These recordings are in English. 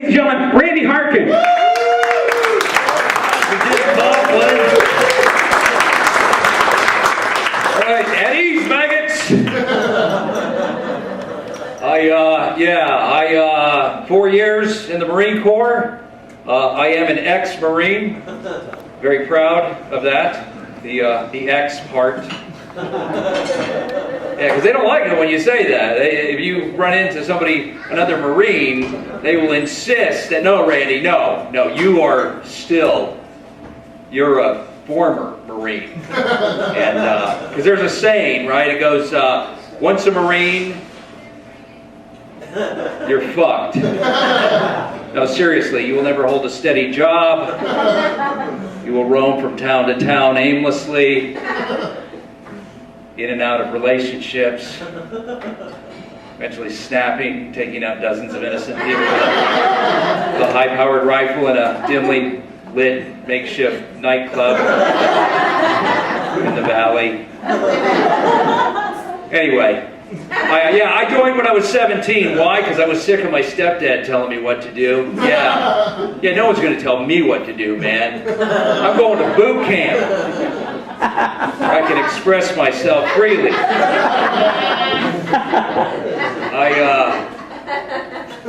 Ladies and gentlemen, Randy Harken. Coughlin. All right, at ease, maggots. I 4 years in the Marine Corps. I am an ex-Marine. Very proud of that. The ex part. Yeah, because they don't like it when you say that. If you run into somebody, another Marine, they will insist that, no, Randy, no, you are still, you're a former Marine. And, because there's a saying, right? It goes, once a Marine, you're fucked. No, seriously, you will never hold a steady job. You will roam from town to town aimlessly, in and out of relationships, eventually snapping, taking out dozens of innocent people with a high-powered rifle in a dimly lit makeshift nightclub in the valley. Anyway, I joined when I was 17. Why? Because I was sick of my stepdad telling me what to do. Yeah, no one's going to tell me what to do, man. I'm going to boot camp. I can express myself freely.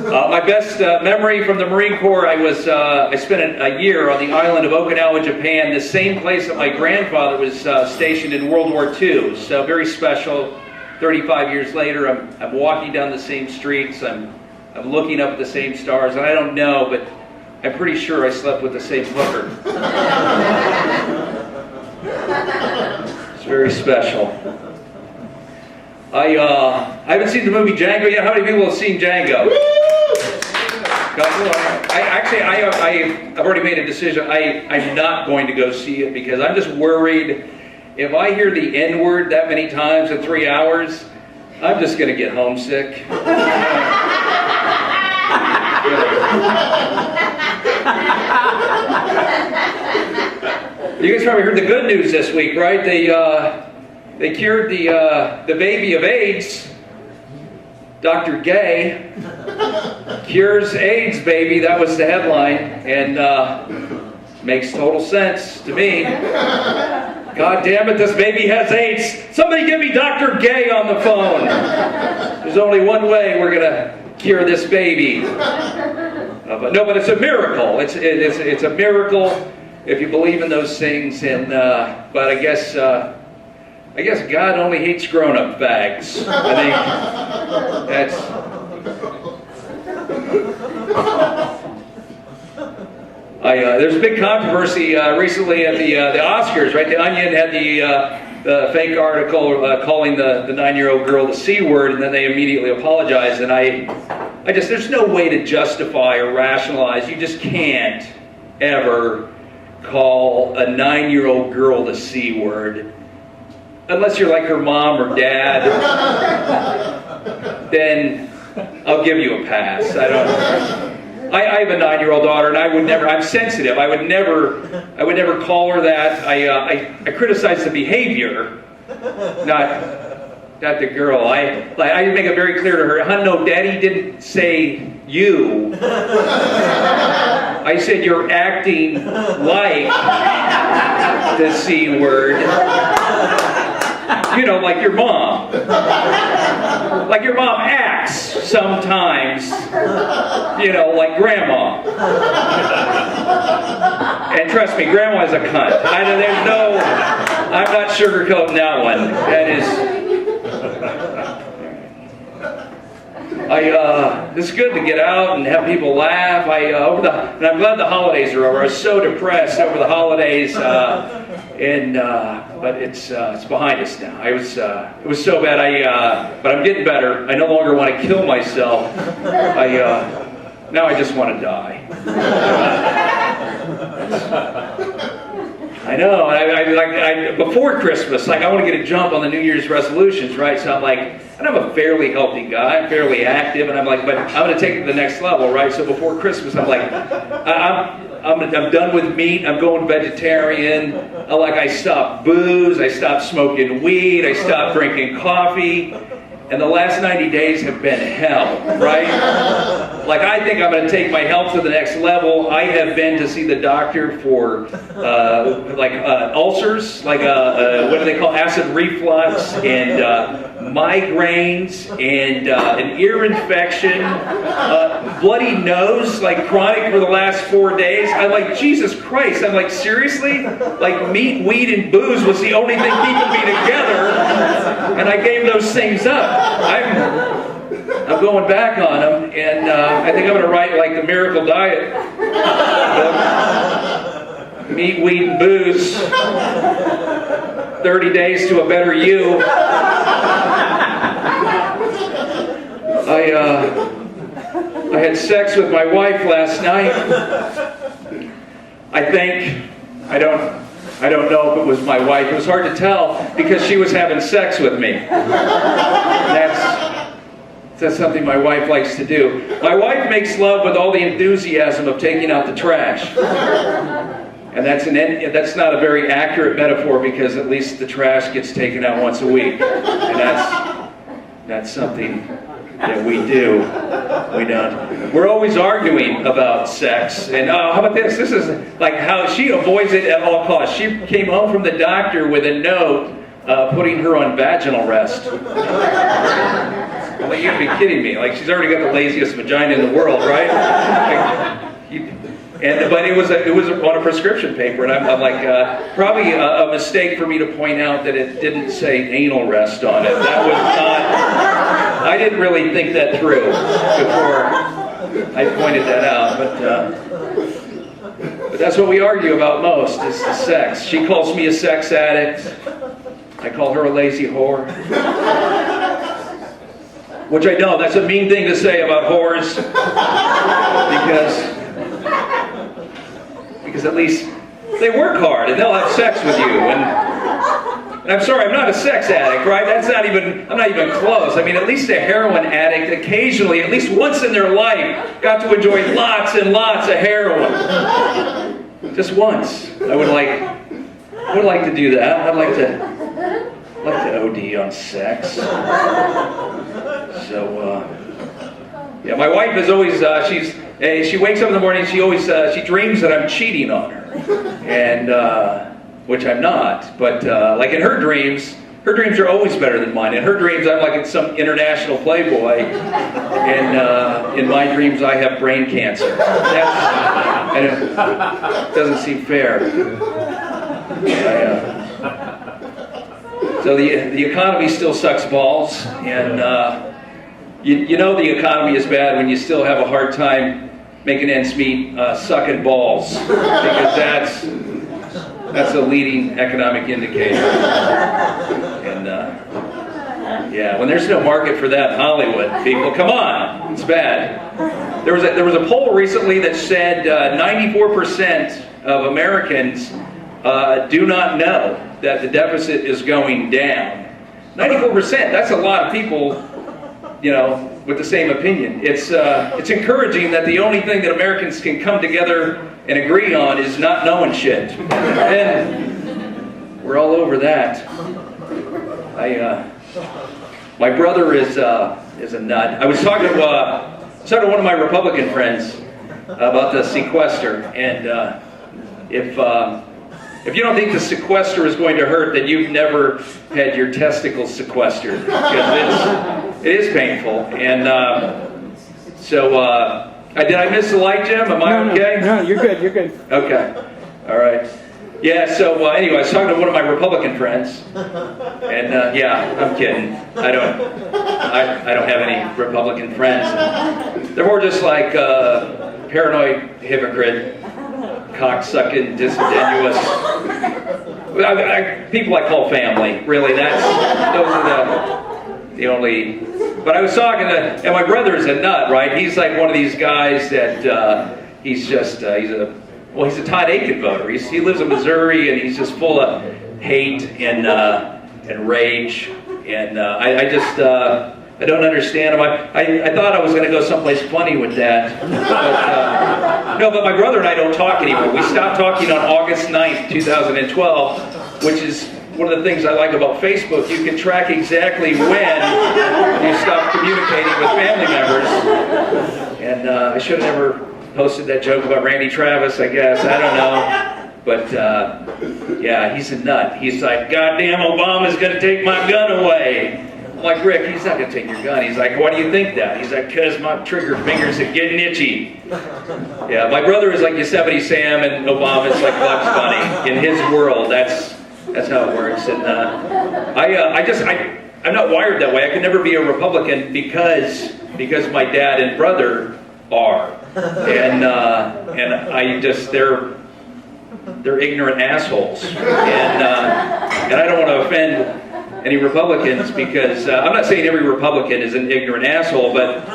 My best memory from the Marine Corps, I spent a year on the island of Okinawa, Japan, the same place that my grandfather was stationed in World War II. So very special. 35 years later, I'm walking down the same streets, I'm looking up at the same stars, and I don't know, but I'm pretty sure I slept with the same hooker. It's very special. I haven't seen the movie Django yet. How many people have seen Django? I've already made a decision. I'm not going to go see it because I'm just worried. If I hear the N-word that many times in 3 hours, I'm just going to get homesick. You guys probably heard the good news this week, right? They cured the baby of AIDS. Dr. Gay cures AIDS baby. That was the headline, and makes total sense to me. God damn it, this baby has AIDS. Somebody get me Dr. Gay on the phone. There's only one way we're gonna cure this baby. But it's a miracle. It's a miracle if you believe in those things. And but I guess God only hates grown-up fags. I think that's. There's a big controversy recently at the Oscars, right? The Onion had the fake article calling the 9-year-old girl the C word, and then they immediately apologized. And I just, there's no way to justify or rationalize. You just can't ever call a 9-year-old girl the C word. Unless you're like her mom or dad, then I'll give you a pass. I have a 9-year-old daughter, and I'm sensitive. I would never call her that. I criticize the behavior, not the girl. I make it very clear to her, "Hun, no, Daddy didn't say you. I said you're acting like the C word. You know, like your mom. Like your mom acts sometimes, you know, like grandma. And trust me, grandma's a cunt. I'm not sugarcoating that one. That is... it's good to get out and have people laugh. And I'm glad the holidays are over. I was so depressed over the holidays, but it's behind us now. It was so bad. But I'm getting better. I no longer want to kill myself. Now I just want to die. I know. Before Christmas, I want to get a jump on the New Year's resolutions, right? So I'm like, and I'm a fairly healthy guy, I'm fairly active, and I'm like, but I'm going to take it to the next level, right? So before Christmas, I'm like, I'm done with meat. I'm going vegetarian. I stopped booze. I stopped smoking weed. I stopped drinking coffee. And the last 90 days have been hell, right? like I think I'm going to take my health to the next level. I have been to see the doctor for ulcers, what do they call acid reflux, and migraines, and an ear infection, bloody nose, like chronic for the last 4 days. I'm like, Jesus Christ. I'm like, seriously? Like meat, weed, and booze was the only thing keeping me together, and I gave those things up. I'm going back on them, and I think I'm going to write like the Miracle Diet. Meat, weed, and booze. 30 days to a better you. I had sex with my wife last night. I don't know if it was my wife. It was hard to tell because she was having sex with me. That's something my wife likes to do. My wife makes love with all the enthusiasm of taking out the trash. And that's not a very accurate metaphor because at least the trash gets taken out once a week. And that's something that we do. We don't. We're always arguing about sex. And how about this? This is like how she avoids it at all costs. She came home from the doctor with a note putting her on vaginal rest. Well, you'd be kidding me. Like, she's already got the laziest vagina in the world, right? But it was on a prescription paper, and I'm like, probably a mistake for me to point out that it didn't say anal rest on it. That was not. I didn't really think that through before I pointed that out, but that's what we argue about most is the sex. She calls me a sex addict. I call her a lazy whore. Which I don't. That's a mean thing to say about whores. Because at least they work hard and they'll have sex with you. And I'm sorry, I'm not a sex addict, right? I'm not even close. I mean, at least a heroin addict occasionally, at least once in their life, got to enjoy lots and lots of heroin. Just once. I would like to do that. I'd like to OD on sex. So, yeah, my wife is always, she wakes up in the morning, she dreams that I'm cheating on her. And, which I'm not. But, like in her dreams are always better than mine. In her dreams, I'm like some international playboy. And in my dreams, I have brain cancer. And it doesn't seem fair. So the economy still sucks balls, and you know the economy is bad when you still have a hard time making ends meet sucking balls, because that's a leading economic indicator. And yeah, when there's no market for that in Hollywood, people, come on, it's bad. There was a poll recently that said 94% of Americans do not know that the deficit is going down. 94%, that's a lot of people, with the same opinion. It's encouraging that the only thing that Americans can come together and agree on is not knowing shit. And we're all over that. My brother is a nut. I was talking to one of my Republican friends about the sequester, and if you don't think the sequester is going to hurt, then you've never had your testicles sequestered, because it is painful. And did I miss the light, Jim? Am I okay? No, you're good. You're good. Okay. All right. Yeah. So anyway, I was talking to one of my Republican friends, and yeah, I'm kidding. I don't have any Republican friends. They're more just like paranoid hypocrite, cocksucking, disingenuous. People I call family. Really, those are the only. But I was talking to, and my brother is a nut, right? He's like one of these guys that he's a Todd Aiken voter. He lives in Missouri, and he's just full of hate and rage. And I don't understand him. I thought I was going to go someplace funny with that. But my brother and I don't talk anymore. We stopped talking on August 9th, 2012, which is one of the things I like about Facebook. You can track exactly when you stop communicating with family members. And I should have never posted that joke about Randy Travis, I guess. I don't know. But, yeah, he's a nut. He's like, goddamn, Obama's going to take my gun away. I'm like, Rick, he's not going to take your gun. He's like, why do you think that? He's like, because my trigger fingers are getting itchy. Yeah, my brother is like Yosemite Sam, and Obama's like Bugs Bunny. In his world, that's how it works. And I'm not wired that way. I could never be a Republican because my dad and brother are. And I just, they're ignorant assholes. And I don't want to offend any Republicans because I'm not saying every Republican is an ignorant asshole, but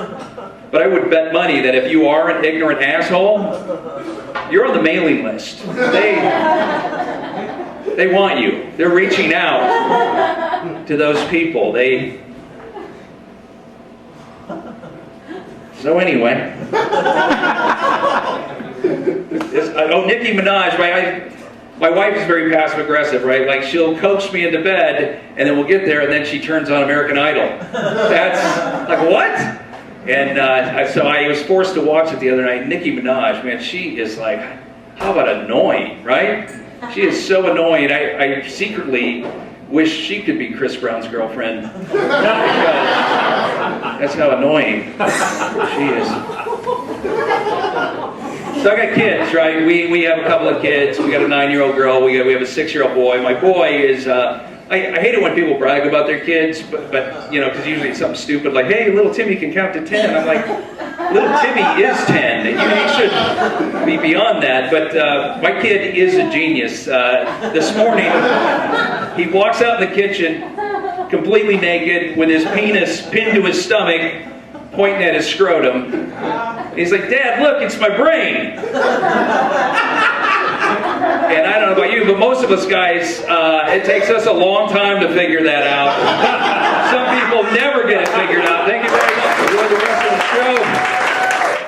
I would bet money that if you are an ignorant asshole, you're on the mailing list. They want you. They're reaching out to those people. So anyway. Nicki Minaj, my wife is very passive aggressive, right? Like she'll coax me into bed and then we'll get there and then she turns on American Idol. That's like, what? And so I was forced to watch it the other night. Nicki Minaj, man, she is like, how about annoying, right? She is so annoying. I secretly wish she could be Chris Brown's girlfriend. That's how annoying she is. So I got kids, right? We have a couple of kids. We got a 9-year-old girl. We have a 6-year-old boy. My boy is, I hate it when people brag about their kids, but you know, because usually it's something stupid like, hey, little Timmy can count to 10. I'm like, little Timmy is 10. He should be beyond that. But my kid is a genius. This morning, he walks out in the kitchen completely naked with his penis pinned to his stomach, pointing at his scrotum. He's like, Dad, look, it's my brain. And I don't know about you, but most of us guys, it takes us a long time to figure that out. Some people never get it figured out.